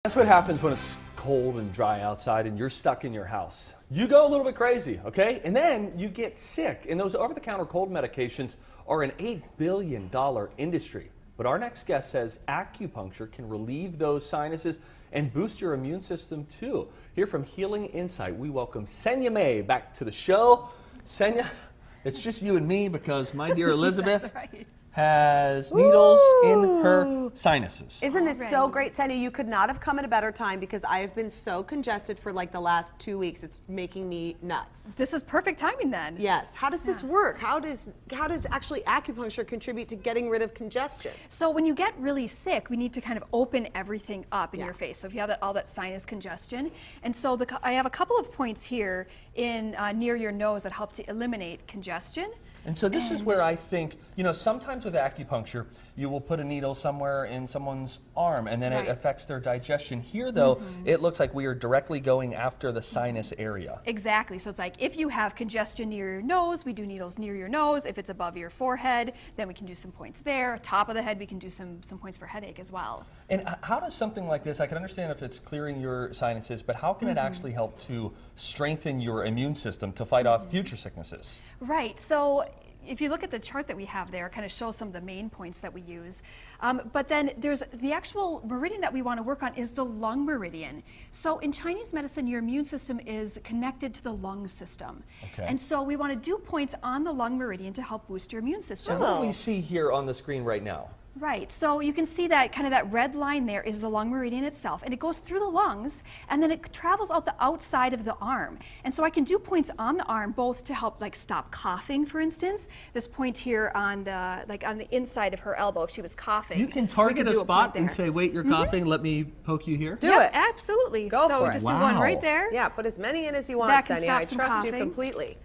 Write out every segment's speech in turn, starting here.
That's what happens when it's cold and dry outside and you're stuck in your house. You go a little bit crazy, okay? And then you get sick. And those over-the-counter cold medications are an $8 billion industry. But our next guest says acupuncture can relieve those sinuses and boost your immune system too. Here from Healing Insight, we welcome Senia Mae back to the show. Senia, it's just you and me because my dear Elizabeth That's right. has needles in her sinuses. Isn't this so great, Senia? You could not have come at a better time because I have been so congested for like the last 2 weeks. It's making me nuts. This is perfect timing then. Yes. How does this work? How does actually acupuncture contribute to getting rid of congestion? So when you get really sick, we need to kind of open everything up in your face. So if you have all that sinus congestion, and so I have a couple of points here in near your nose that help to eliminate congestion. And so this is where I think, you know, sometimes with acupuncture, you will put a needle somewhere in someone's arm and then it affects their digestion. Here, though, it looks like we are directly going after the sinus area. Exactly. So it's like if you have congestion near your nose, we do needles near your nose. If it's above your forehead, then we can do some points there. Top of the head, we can do some points for headache as well. And how does something like this, I can understand if it's clearing your sinuses, but how can it actually help to strengthen your immune system to fight off future sicknesses? Right. So if you look at the chart that we have there, it kind of shows some of the main points that we use. But then there's the actual meridian that we want to work on is the lung meridian. So in Chinese medicine, your immune system is connected to the lung system. Okay. And so we want to do points on the lung meridian to help boost your immune system. So what do we see here on the screen right now? Right, so you can see that kind of that red line there is the lung meridian itself, and it goes through the lungs, and then it travels out the outside of the arm. And so I can do points on the arm, both to help like stop coughing, for instance. This point here on the inside of her elbow, if she was coughing. You can target a spot and say, wait, you're coughing, let me poke you here? Do it. Absolutely. Go so for it. just do one right there. Yeah, put as many in as you want, That can Senia. stop I some trust you coughing. completely.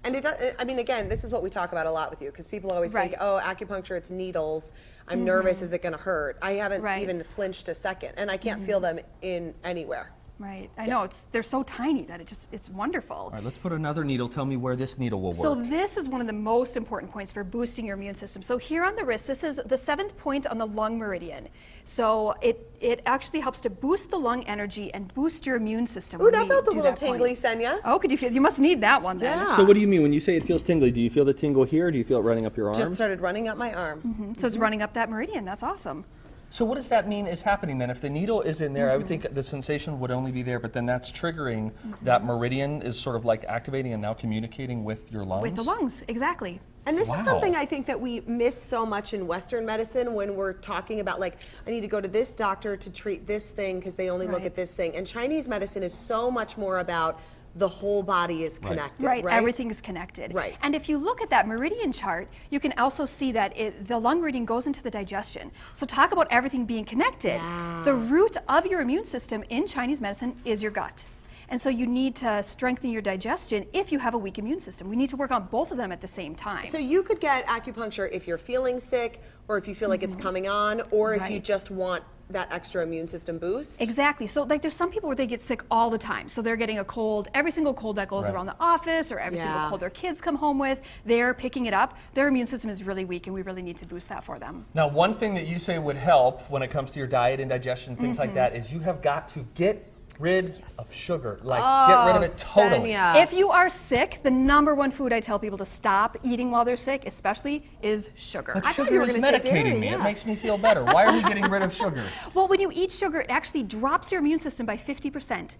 And it does, I mean, again, this is what we talk about a lot with you because people always think, oh, acupuncture, it's needles. I'm nervous, is it going to hurt? I haven't even flinched a second, and I can't feel them in anywhere. Right, I know, they're so tiny that it's wonderful. All right, let's put another needle. Tell me where this needle will work. So this is one of the most important points for boosting your immune system. So here on the wrist, this is the 7th point on the lung meridian. So it actually helps to boost the lung energy and boost your immune system. Ooh, that felt a little tingly, Senia. Oh, could you feel? You must need that one then. Yeah. So what do you mean when you say it feels tingly? Do you feel the tingle here? Or do you feel it running up your arm? Just started running up my arm. So it's running up that meridian. That's awesome. So what does that mean is happening then? If the needle is in there, I would think the sensation would only be there, but then that's triggering that meridian is sort of like activating and now communicating with your lungs? With the lungs, exactly. And this is something I think that we miss so much in Western medicine when we're talking about like, I need to go to this doctor to treat this thing because they only look at this thing. And Chinese medicine is so much more about the whole body is connected, right? Everything is connected. Right. And if you look at that meridian chart, you can also see that the lung meridian goes into the digestion. So talk about everything being connected. Yeah. The root of your immune system in Chinese medicine is your gut. And so you need to strengthen your digestion if you have a weak immune system. We need to work on both of them at the same time. So you could get acupuncture if you're feeling sick or if you feel like it's coming on or if you just want that extra immune system boost. Exactly. So like there's some people where they get sick all the time. So they're getting a cold, every single cold that goes around the office or every single cold their kids come home with, they're picking it up. Their immune system is really weak and we really need to boost that for them. Now, one thing that you say would help when it comes to your diet and digestion, things like that, is you have got to get rid of sugar. Like, get rid of it totally. Senia. If you are sick, the #1 food I tell people to stop eating while they're sick, especially, is sugar. But sugar is medicating me. It makes me feel better. Why are we getting rid of sugar? Well, when you eat sugar, it actually drops your immune system by 50%.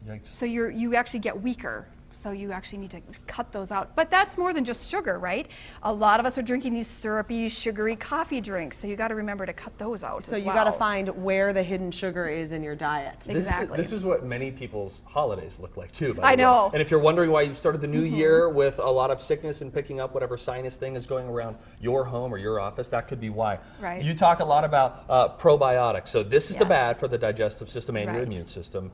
Yikes. So you actually get weaker. So you actually need to cut those out. But that's more than just sugar, right? A lot of us are drinking these syrupy, sugary coffee drinks. So you got to remember to cut those out. So you got to find where the hidden sugar is in your diet. Exactly. This is what many people's holidays look like too, by the way. I know. And if you're wondering why you've started the new year with a lot of sickness and picking up whatever sinus thing is going around your home or your office, that could be why. Right. You talk a lot about probiotics. So this is the bad for the digestive system and your immune system.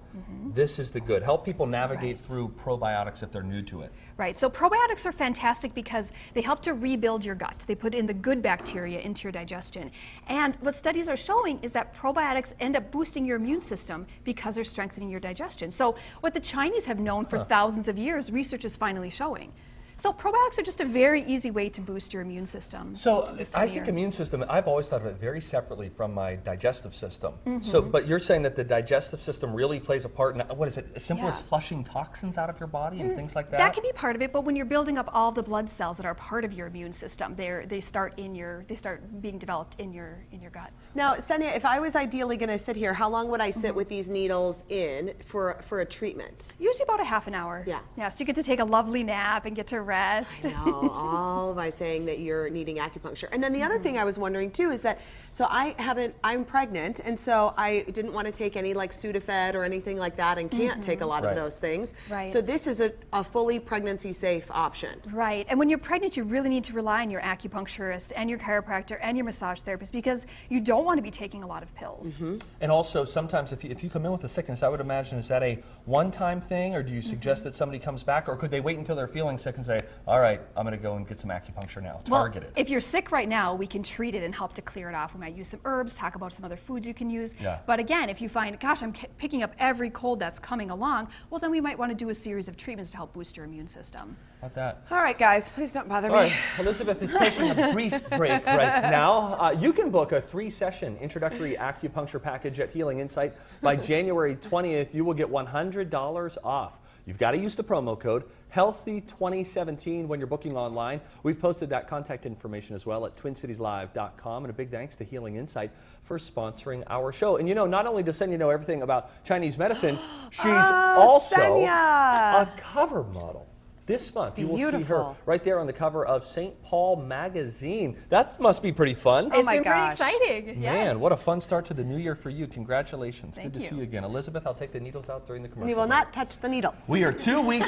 This is the good. Help people navigate through probiotics if they're new to it. Right, so probiotics are fantastic because they help to rebuild your gut. They put in the good bacteria into your digestion. And what studies are showing is that probiotics end up boosting your immune system because they're strengthening your digestion. So what the Chinese have known for thousands of years, research is finally showing. So probiotics are just a very easy way to boost your immune system. So this I time of think year. immune system, I've always thought of it very separately from my digestive system. So, but you're saying that the digestive system really plays a part in, what is it, as simple as Yeah. flushing toxins out of your body and things like that? That can be part of it, but when you're building up all the blood cells that are part of your immune system, they start being developed in your gut. Now, Senia, if I was ideally going to sit here, how long would I sit with these needles in for a treatment? Usually about a half an hour. Yeah. Yeah, so you get to take a lovely nap and get to rest. No, all by saying that you're needing acupuncture. And then the other thing I was wondering too is that, so I'm pregnant, and so I didn't want to take any like Sudafed or anything like that, and can't take a lot Right. of those things. Right. So this is a fully pregnancy safe option. Right, and when you're pregnant, you really need to rely on your acupuncturist and your chiropractor and your massage therapist because you don't want to be taking a lot of pills. And also, sometimes if you come in with a sickness, I would imagine, is that a one-time thing, or do you suggest that somebody comes back, or could they wait until they're feeling sick and say, all right, I'm going to go and get some acupuncture now, targeted? Well, if you're sick right now, we can treat it and help to clear it off. We might use some herbs, talk about some other foods you can use. Yeah. But again, if you find, gosh, I'm picking up every cold that's coming along, well, then we might want to do a series of treatments to help boost your immune system. How about that? All right, guys, please don't bother All right, Elizabeth is taking a brief break right now. You can book a 3-session introductory acupuncture package at Healing Insight. By January 20th, you will get $100 off. You've got to use the promo code HEALTHY2017 when you're booking online. We've posted that contact information as well at TwinCitiesLive.com. And a big thanks to Healing Insight for sponsoring our show. And you know, not only does Senia know everything about Chinese medicine, she's also Senia. a cover model. This month, you will see her Beautiful. right there on the cover of St. Paul magazine. That must be pretty fun. It's my been gosh. pretty exciting. Man, Yes. what a fun start to the new year for you. Congratulations. Thank Good to you. see you again. Elizabeth, I'll take the needles out during the commercial. We will break. not touch the needles. We are 2 weeks